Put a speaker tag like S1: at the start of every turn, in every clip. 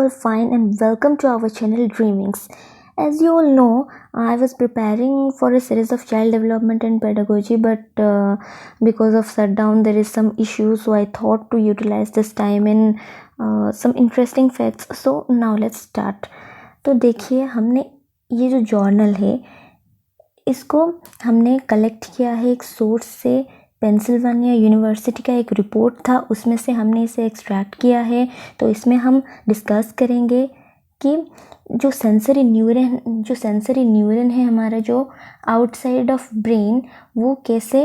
S1: all fine and welcome to our channel Dreamings. As you all know, I was preparing for a series of child development and pedagogy, but because of shutdown there is some issue, so I thought to utilize this time in some interesting facts. So now let's start. तो देखिए, हमने ये जो journal है इसको हमने collect किया है एक सोर्स से। पेंसिल्वेनिया यूनिवर्सिटी का एक रिपोर्ट था, उसमें से हमने इसे एक्सट्रैक्ट किया है। तो इसमें हम डिस्कस करेंगे कि जो सेंसरी न्यूरन है हमारा, जो आउटसाइड ऑफ ब्रेन, वो कैसे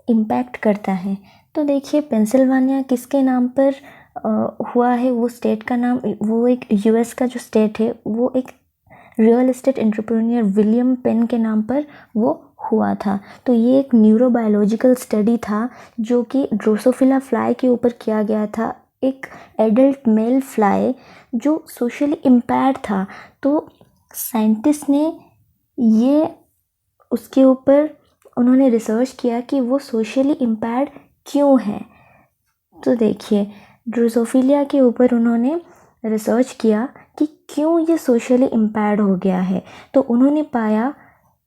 S1: इम्पैक्ट करता है। तो देखिए, पेंसिल्वेनिया किसके नाम पर हुआ है, वो स्टेट का नाम, वो एक यूएस का जो स्टेट है, वो एक real estate entrepreneur William pen के नाम पर वो हुआ था। तो ये एक न्यूरोबायोलॉजिकल स्टडी था जो कि ड्रोसोफिला फ्लाई के ऊपर किया गया था, एक एडल्ट मेल फ्लाई जो सोशली इम्पेयर्ड था। तो साइंटिस्ट ने ये उसके ऊपर उन्होंने रिसर्च किया कि वो सोशली इम्पेयर्ड क्यों है। तो देखिए, ड्रोसोफिलिया के ऊपर उन्होंने रिसर्च किया कि क्यों ये सोशली इम्पेयर्ड हो गया है। तो उन्होंने पाया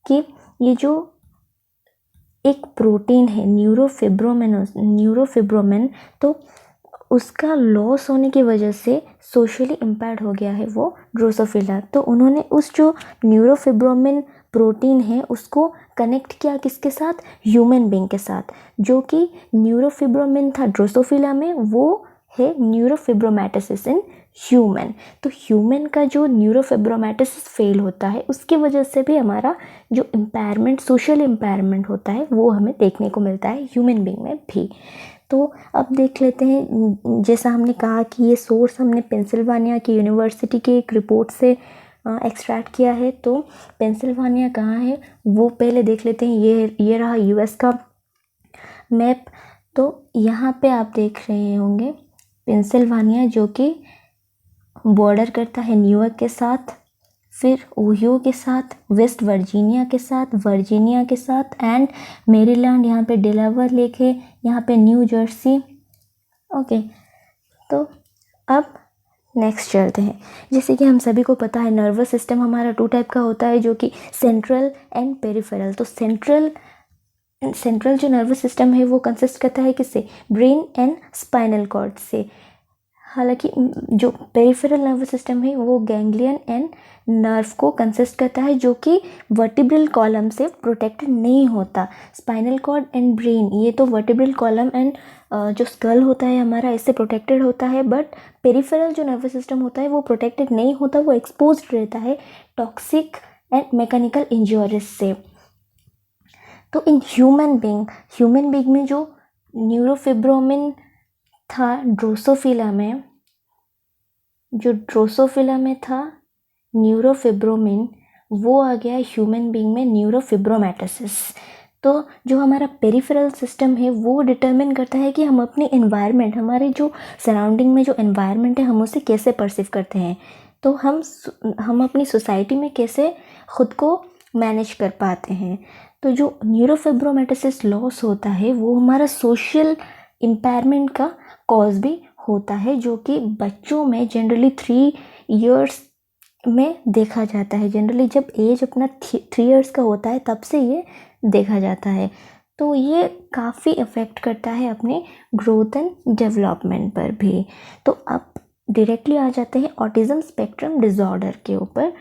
S1: कि ये जो एक प्रोटीन है न्यूरोफिब्रोमेन, तो उसका लॉस होने की वजह से सोशली इम्पेयर्ड हो गया है वो ड्रोसोफिला। तो उन्होंने उस जो न्यूरोफिब्रोमेन प्रोटीन है उसको कनेक्ट किया किसके साथ, ह्यूमन बीइंग के साथ। जो कि न्यूरोफिब्रोमेन था ड्रोसोफिला में, वो है न्यूरोफिब्रोमैटोसिस इन ह्यूमन। तो ह्यूमन का जो न्यूरोफिब्रोमैटोसिस फेल होता है, उसकी वजह से भी हमारा जो इम्पेयरमेंट, सोशल इम्पेयरमेंट होता है, वो हमें देखने को मिलता है ह्यूमन बीइंग में भी। तो अब देख लेते हैं, जैसा हमने कहा कि ये सोर्स हमने पेंसिल्वेनिया की यूनिवर्सिटी के एक रिपोर्ट से एक्सट्रैक्ट किया है। तो पेंसिल्वेनिया कहाँ है वो पहले देख लेते हैं। ये रहा यूएस का मैप। तो यहाँ पे आप देख रहे होंगे पेंसिल्वेनिया, जो कि बॉर्डर करता है न्यूयॉर्क के साथ, फिर ओहियो के साथ, वेस्ट वर्जीनिया के साथ एंड मेरीलैंड, यहाँ पे डेलावेयर लेक है, यहाँ पे न्यू जर्सी। ओके, तो अब नेक्स्ट चलते हैं। जैसे कि हम सभी को पता है, नर्वस सिस्टम हमारा 2 टाइप का होता है, जो कि सेंट्रल एंड पेरिफेरल। तो सेंट्रल जो नर्वस सिस्टम है वो कंसिस्ट करता है किससे, ब्रेन एंड स्पाइनल कॉर्ड से। हालांकि जो पेरिफेरल नर्वस सिस्टम है वो गैंग्लियन एंड नर्व को कंसिस्ट करता है, जो कि वर्टिब्रल कॉलम से प्रोटेक्टेड नहीं होता। स्पाइनल कॉर्ड एंड ब्रेन, ये तो वर्टिब्रल कॉलम एंड जो स्कल होता है हमारा, इससे प्रोटेक्टेड होता है। बट पेरिफेरल जो नर्वस सिस्टम होता है वो प्रोटेक्टेड नहीं होता, वो एक्सपोज्ड रहता है टॉक्सिक एंड मैकेनिकल इंजरीज से। तो इन ह्यूमन बीइंग में जो न्यूरोफिब्रोमिन था ड्रोसोफिला में था न्यूरोफिब्रोमिन, वो आ गया ह्यूमन बीइंग में न्यूरोफिब्रोमैटोसिस। तो जो हमारा पेरिफेरल सिस्टम है वो डिटरमिन करता है कि हम अपने एनवायरनमेंट, हमारे जो सराउंडिंग में जो एनवायरनमेंट है, हम उसे कैसे परसीव करते हैं। तो हम अपनी सोसाइटी में कैसे खुद को मैनेज कर पाते हैं। तो जो न्यूरोफिब्रोमैटोसिस लॉस होता है वो हमारा सोशल इम्पेयरमेंट का कॉज भी होता है, जो कि बच्चों में जनरली 3 इयर्स में देखा जाता है। जनरली जब एज अपना 3 इयर्स का होता है तब से ये देखा जाता है। तो ये काफ़ी इफ़ेक्ट करता है अपने ग्रोथ एंड डेवलपमेंट पर भी। तो अब डायरेक्टली आ जाते हैं ऑटिज़म स्पेक्ट्रम डिसऑर्डर के ऊपर,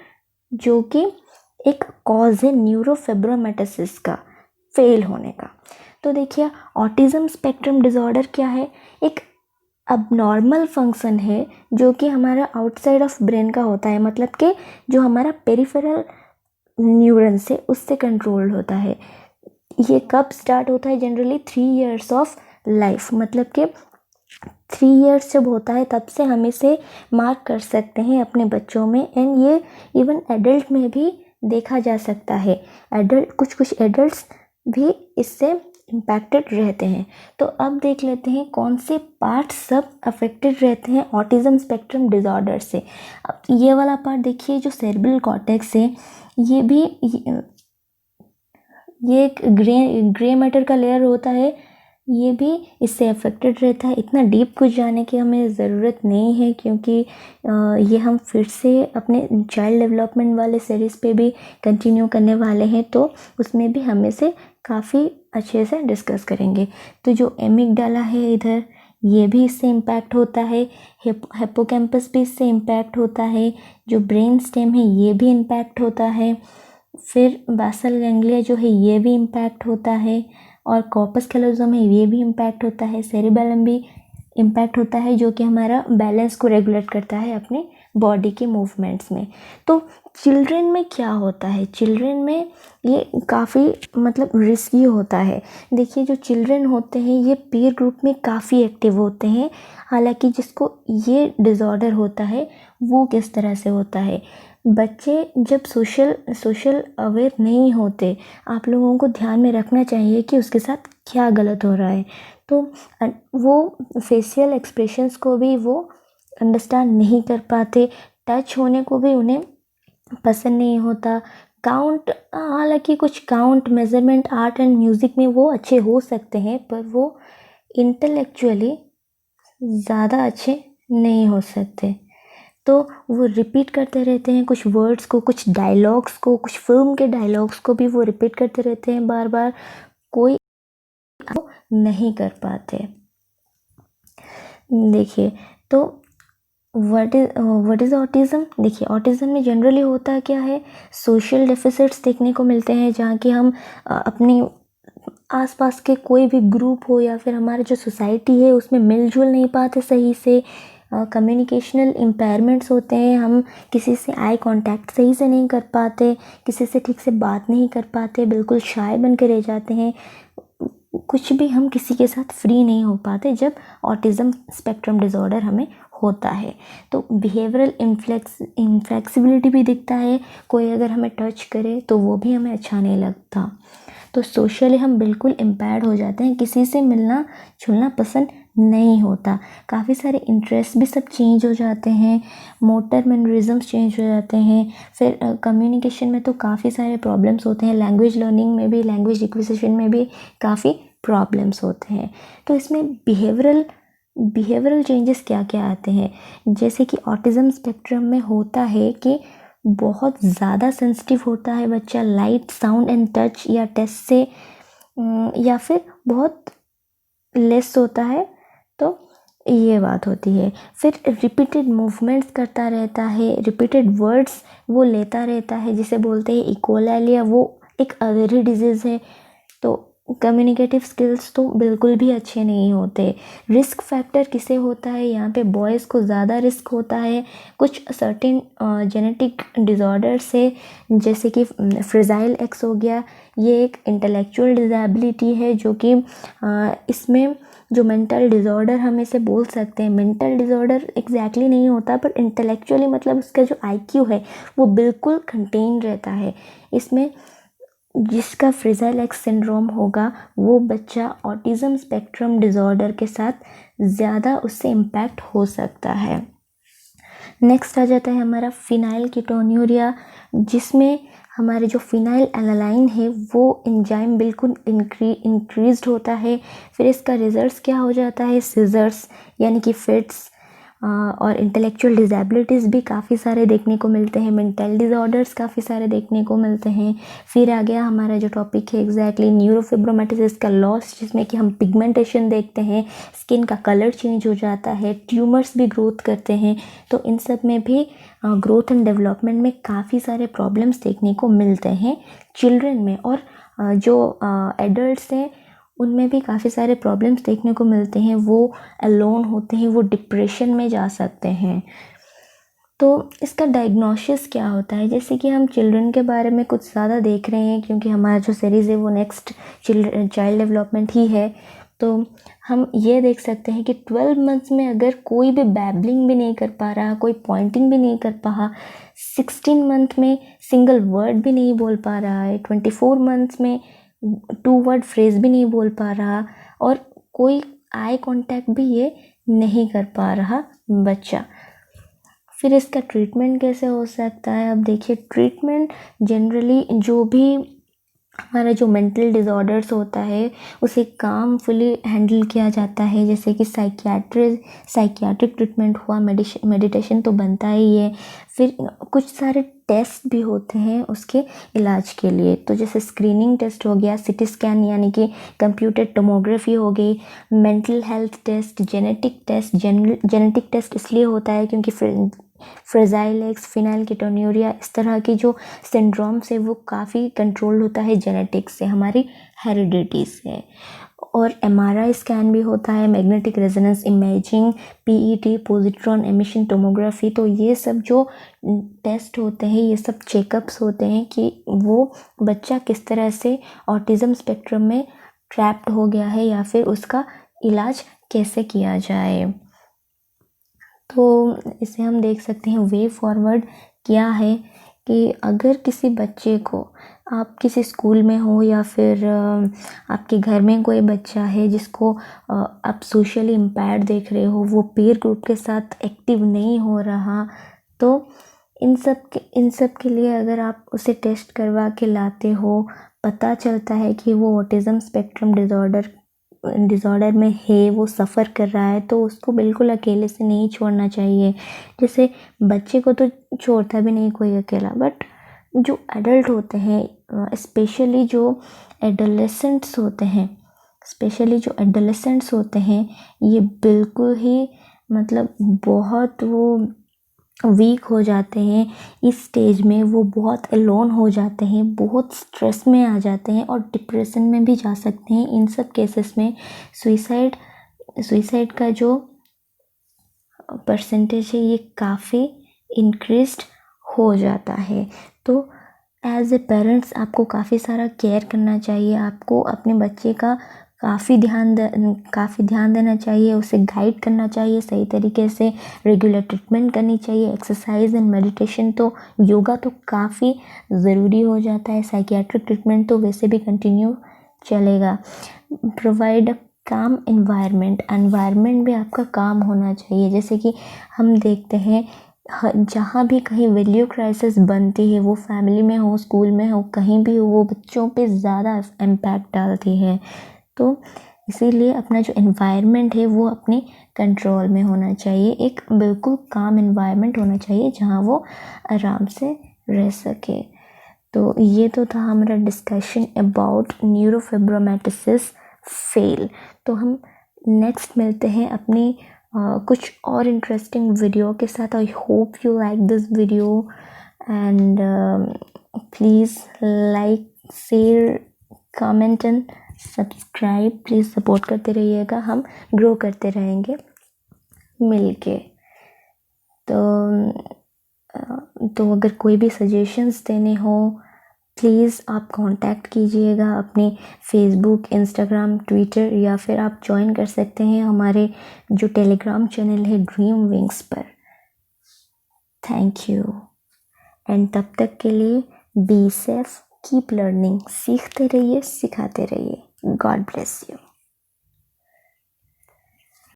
S1: जो कि एक कॉज है न्यूरोफिब्रोमैटोसिस का फेल होने का। तो देखिए, ऑटिज़म स्पेक्ट्रम डिसऑर्डर क्या है, एक अबनॉर्मल फंक्शन है जो कि हमारा आउटसाइड ऑफ ब्रेन का होता है, मतलब कि जो हमारा पेरिफेरल न्यूरन से उससे कंट्रोल्ड होता है। ये कब स्टार्ट होता है, जनरली 3 इयर्स ऑफ लाइफ, मतलब कि 3 इयर्स जब होता है तब से हम इसे मार्क कर सकते हैं अपने बच्चों में। एंड ये इवन एडल्ट में भी देखा जा सकता है। कुछ एडल्ट्स भी इससे इम्पैक्टेड रहते हैं। तो अब देख लेते हैं कौन से पार्ट सब अफेक्टेड रहते हैं ऑटिज़म स्पेक्ट्रम डिसऑर्डर से। अब ये वाला पार्ट देखिए, जो सेरेब्रल कॉर्टेक्स है, ये एक ग्रे मैटर का लेयर होता है ये भी इससे अफेक्टेड रहता है। इतना डीप कुछ जाने की हमें ज़रूरत नहीं है, क्योंकि ये हम फिर से अपने चाइल्ड डेवलपमेंट वाले सीरीज़ पे भी कंटिन्यू करने वाले हैं, तो उसमें भी हम इसे काफ़ी अच्छे से डिस्कस करेंगे। तो जो एमिगडाला है इधर, ये भी इससे इम्पैक्ट होता है, हिप्पोकैम्पस भी इससे इम्पैक्ट होता है, जो ब्रेन स्टेम है ये भी इम्पैक्ट होता है, फिर बासल गैंग्लिया जो है ये भी इम्पैक्ट होता है, और कॉर्पस कैलोज़म है ये भी इम्पैक्ट होता है, सेरिबेलम भी इम्पैक्ट होता है, जो कि हमारा बैलेंस को रेगुलेट करता है अपने बॉडी के मूवमेंट्स में। तो चिल्ड्रन में क्या होता है, चिल्ड्रन में ये काफ़ी मतलब रिस्की होता है। देखिए, जो चिल्ड्रन होते हैं ये पीयर ग्रुप में काफ़ी एक्टिव होते हैं। हालांकि जिसको ये डिज़ॉर्डर होता है वो किस तरह से होता है, बच्चे जब सोशल अवेयर नहीं होते, आप लोगों को ध्यान में रखना चाहिए कि उसके साथ क्या गलत हो रहा है। तो वो फेशियल एक्सप्रेशंस को भी वो अंडरस्टैंड नहीं कर पाते, टच होने को भी उन्हें पसंद नहीं होता। काउंट, हालांकि कुछ count, measurement, art and music में वो अच्छे हो सकते हैं, पर वो इंटेलेक्चुअली ज़्यादा अच्छे नहीं हो सकते। तो वो रिपीट करते रहते हैं कुछ वर्ड्स को, कुछ डायलॉग्स को, कुछ फिल्म के डायलॉग्स को भी वो रिपीट करते रहते हैं बार बार, कोई वो नहीं कर पाते। देखिए, तो व्हाट इज़ ऑटिज़म। देखिए, ऑटिज़म में जनरली होता क्या है, सोशल डेफिसिट्स देखने को मिलते हैं, जहाँ कि हम अपने आसपास के कोई भी ग्रुप हो या फिर हमारी जो सोसाइटी है उसमें मिलजुल नहीं पाते सही से, कम्युनिकेशनल इम्पेयरमेंट्स होते हैं, हम किसी से आई कांटेक्ट सही से नहीं कर पाते, किसी से ठीक से बात नहीं कर पाते, बिल्कुल शाय बन के रह जाते हैं, कुछ भी हम किसी के साथ फ्री नहीं हो पाते जब ऑटिज़म स्पेक्ट्रम डिज़ॉर्डर हमें होता है। तो बिहेवियरल इनफ्लेक्सिबिलिटी भी दिखता है, कोई अगर हमें टच करे तो वो भी हमें अच्छा नहीं लगता। तो सोशली हम बिल्कुल इम्पेयर्ड हो जाते हैं, किसी से मिलना जुलना पसंद नहीं होता, काफ़ी सारे इंटरेस्ट भी सब चेंज हो जाते हैं, मोटर मैनरिज्म्स चेंज हो जाते हैं, फिर कम्युनिकेशन में तो काफ़ी सारे प्रॉब्लम्स होते हैं, लैंग्वेज लर्निंग में भी, लैंग्वेज एक्विजिशन में भी काफ़ी प्रॉब्लम्स होते हैं। तो इसमें बिहेवियरल चेंजेस क्या क्या आते हैं, जैसे कि ऑटिज़म स्पेक्ट्रम में होता है कि बहुत ज़्यादा सेंसिटिव होता है बच्चा लाइट, साउंड एंड टच या टेस्ट से, या फिर बहुत लेस होता है, तो ये बात होती है। फिर रिपीटेड मूवमेंट्स करता रहता है, रिपीटेड वर्ड्स वो लेता रहता है, जिसे बोलते हैं इकोलैलिया, वो एक अवेरी डिजीज़ है। तो कम्युनिकेटिव स्किल्स तो बिल्कुल भी अच्छे नहीं होते। रिस्क फैक्टर किसे होता है, यहाँ पे बॉयज़ को ज़्यादा रिस्क होता है, कुछ सर्टेन जेनेटिक डिज़ॉर्डर से, जैसे कि फ्रेजाइल एक्स हो गया, ये एक इंटेलेक्चुअल डिसेबिलिटी है, जो कि इसमें जो मेंटल डिज़ॉर्डर हम इसे बोल सकते हैं, मेंटल डिज़ॉर्डर एग्जैक्टली नहीं होता, पर इंटेलेक्चुअली मतलब उसका जो IQ है वो बिल्कुल कंटेन रहता है। इसमें जिसका फ्रेजाइल एक्स सिंड्रोम होगा वो बच्चा ऑटिज़म स्पेक्ट्रम डिज़ॉर्डर के साथ ज़्यादा उससे इम्पैक्ट हो सकता है। नेक्स्ट आ जाता है हमारा फिनाइल कीटोन्यूरिया, जिसमें हमारे जो फिनाइल एलानाइन है वो एंजाइम बिल्कुल इंक्रीज्ड होता है। फिर इसका रिजल्ट्स क्या हो जाता है, सीजर्स यानी कि फिट्स, और इंटेलेक्चुअल डिसेबिलिटीज़ भी काफ़ी सारे देखने को मिलते हैं, मेंटल डिसऑर्डर्स काफ़ी सारे देखने को मिलते हैं। फिर आ गया हमारा जो टॉपिक है एग्जैक्टली न्यूरोफिब्रोमेटोसिस का लॉस, जिसमें कि हम पिगमेंटेशन देखते हैं, स्किन का कलर चेंज हो जाता है, ट्यूमर्स भी ग्रोथ करते हैं। तो इन सब में भी ग्रोथ एंड डेवलपमेंट में काफ़ी सारे प्रॉब्लम्स देखने को मिलते हैं चिल्ड्रन में, और जो एडल्ट्स हैं उनमें भी काफ़ी सारे प्रॉब्लम्स देखने को मिलते हैं, वो अलोन होते हैं, वो डिप्रेशन में जा सकते हैं। तो इसका डायग्नोसिस क्या होता है, जैसे कि हम चिल्ड्रन के बारे में कुछ ज़्यादा देख रहे हैं, क्योंकि हमारा जो सीरीज़ है वो नेक्स्ट चाइल्ड डेवलपमेंट ही है, तो हम ये देख सकते हैं कि 12 मंथ्स में अगर कोई भी बैबलिंग भी नहीं कर पा रहा, कोई पॉइंटिंग भी नहीं कर पा, 16 मंथ में सिंगल वर्ड भी नहीं बोल पा रहा है, 24 मंथ्स में 2 वर्ड फ्रेज भी नहीं बोल पा रहा, और कोई आई कांटेक्ट भी ये नहीं कर पा रहा बच्चा। फिर इसका ट्रीटमेंट कैसे हो सकता है, अब देखिए ट्रीटमेंट जनरली जो भी हमारा जो मेंटल डिसऑर्डर्स होता है उसे कामफुली हैंडल किया जाता है, जैसे कि साइकियाट्रिक ट्रीटमेंट हुआ, मेडिटेशन तो बनता ही है। फिर कुछ सारे टेस्ट भी होते हैं उसके इलाज के लिए, तो जैसे स्क्रीनिंग टेस्ट हो गया, सिटी स्कैन यानी कि कंप्यूटर टोमोग्राफी हो गई, mental health test, genetic test इसलिए होता है क्योंकि फ्रेजाइल एग्स, फिनाइलकेटोन्यूरिया, इस तरह की जो सिंड्रोम्स है वो काफ़ी कंट्रोल होता है जेनेटिक्स से, हमारी हेरिडिटी से। और एमआरआई स्कैन भी होता है, magnetic resonance imaging, PET, positron emission tomography. तो ये सब जो टेस्ट होते हैं, ये सब चेकअप्स होते हैं कि वो बच्चा किस तरह से ऑटिज़म स्पेक्ट्रम में ट्रैप्ड हो गया है या फिर उसका इलाज कैसे किया जाए। तो इसे हम देख सकते हैं वे फॉरवर्ड क्या है कि अगर किसी बच्चे को, आप किसी स्कूल में हो या फिर आपके घर में कोई बच्चा है जिसको आप सोशली इम्पेयर्ड देख रहे हो, वो पीयर ग्रुप के साथ एक्टिव नहीं हो रहा, तो इन सब के लिए अगर आप उसे टेस्ट करवा के लाते हो, पता चलता है कि वो ऑटिज़म स्पेक्ट्रम डिज़ॉर्डर में है, वो सफ़र कर रहा है, तो उसको बिल्कुल अकेले से नहीं छोड़ना चाहिए। जैसे बच्चे को तो छोड़ता भी नहीं कोई अकेला, बट जो एडल्ट होते हैं, स्पेशली जो एडोलेसेंट्स होते हैं, ये बिल्कुल ही मतलब बहुत वो वीक हो जाते हैं। इस स्टेज में वो बहुत अलोन हो जाते हैं, बहुत स्ट्रेस में आ जाते हैं और डिप्रेशन में भी जा सकते हैं। इन सब केसेस में सुइसाइड का जो परसेंटेज है ये काफ़ी इंक्रीज्ड हो जाता है। तो एज ए पेरेंट्स आपको काफ़ी सारा केयर करना चाहिए, आपको अपने बच्चे का काफ़ी ध्यान देना चाहिए, उसे गाइड करना चाहिए सही तरीके से, रेगुलर ट्रीटमेंट करनी चाहिए, एक्सरसाइज एंड मेडिटेशन, तो योगा तो काफ़ी ज़रूरी हो जाता है, साइकियाट्रिक ट्रीटमेंट तो वैसे भी कंटिन्यू चलेगा। प्रोवाइड अ काम एनवायरनमेंट भी आपका काम होना चाहिए। जैसे कि हम देखते हैं जहाँ भी कहीं वैल्यू क्राइसिस बनती है, वो फैमिली में हो, स्कूल में हो, कहीं भी हो, वो बच्चों पे ज़्यादा इम्पैक्ट डालती है। तो इसीलिए अपना जो एनवायरनमेंट है वो अपने कंट्रोल में होना चाहिए, एक बिल्कुल काम एनवायरनमेंट होना चाहिए जहाँ वो आराम से रह सके। तो ये तो था हमारा डिस्कशन अबाउट न्यूरोफिब्रोमैटोसिस फेल। तो हम नेक्स्ट मिलते हैं अपनी कुछ और इंटरेस्टिंग वीडियो के साथ। I hope you like this video and please like, share, comment and subscribe. Please support करते रहिएगा, हम ग्रो करते रहेंगे मिलके। तो अगर कोई भी सजेशंस देने हो, प्लीज़ आप कांटेक्ट कीजिएगा अपने फेसबुक, इंस्टाग्राम, ट्विटर, या फिर आप ज्वाइन कर सकते हैं हमारे जो टेलीग्राम चैनल है ड्रीम विंग्स पर। थैंक यू एंड तब तक के लिए बी सेफ, कीप लर्निंग, सीखते रहिए, सिखाते रहिए। God bless you.